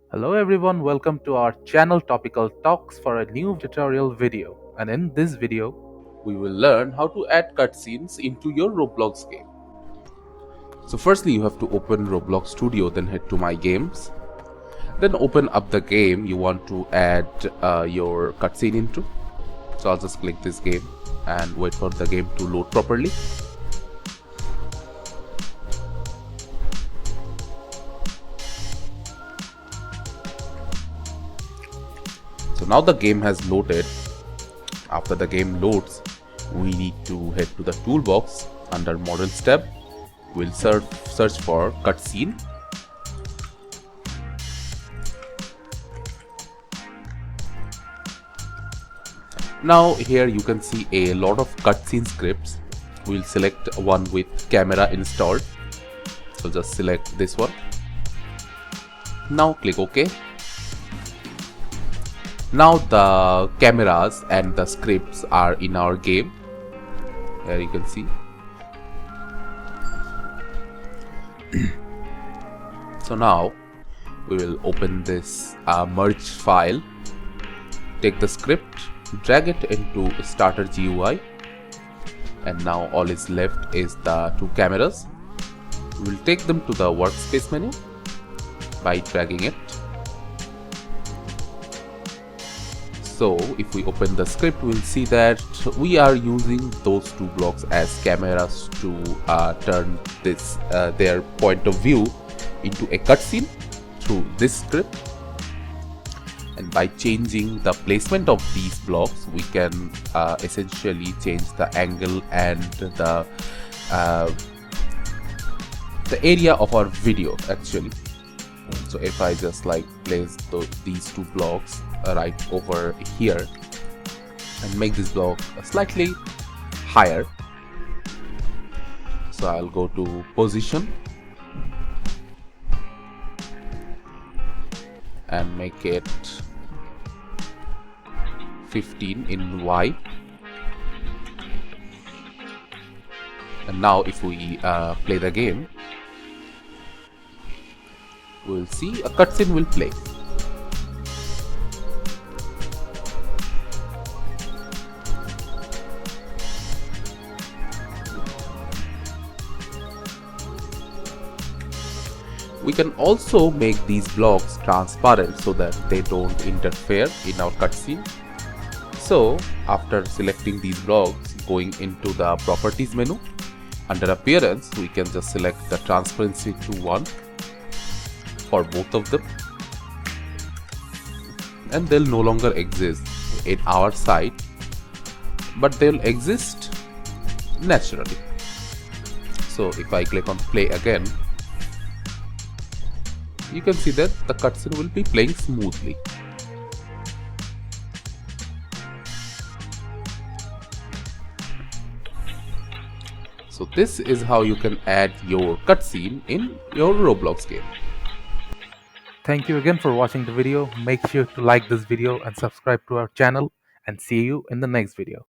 Hello everyone, welcome to our channel Topical Talks for a new tutorial video. And in this video, we will learn how to add cutscenes into your Roblox game. So firstly, you have to open Roblox Studio, then head to My Games. Then open up the game you want to add your cutscene into. So I'll just click this game and wait for the game to load properly. So now the game has loaded. After the game loads, we need to head to the toolbox under Models tab. We'll search for cutscene. Now here you can see a lot of cutscene scripts. We'll select one with camera installed. So just select this one. Now click OK. Now the cameras and the scripts are in our game. Here you can see. So now we will open this merge file. Take the script, drag it into starter GUI, and now all is left is the two cameras. We will take them to the workspace menu by dragging it. So if we open the script, we'll see that we are using those two blocks as cameras to turn this their point of view into a cutscene through this script. And by changing the placement of these blocks, we can essentially change the angle and the area of our video actually. So if I just place these two blocks right over here and make this block slightly higher, so I'll go to position and make it 15 in Y. And now if we play the game, we'll see a cutscene will play. We can also make these blocks transparent so that they don't interfere in our cutscene. So after selecting these blocks, going into the properties menu, under appearance, we can just select the transparency to 1 for both of them, and they'll no longer exist in our side, but they'll exist naturally. So if I click on play again, you can see that the cutscene will be playing smoothly. So this is how you can add your cutscene in your Roblox game. Thank you again for watching the video. Make sure to like this video and subscribe to our channel, and see you in the next video.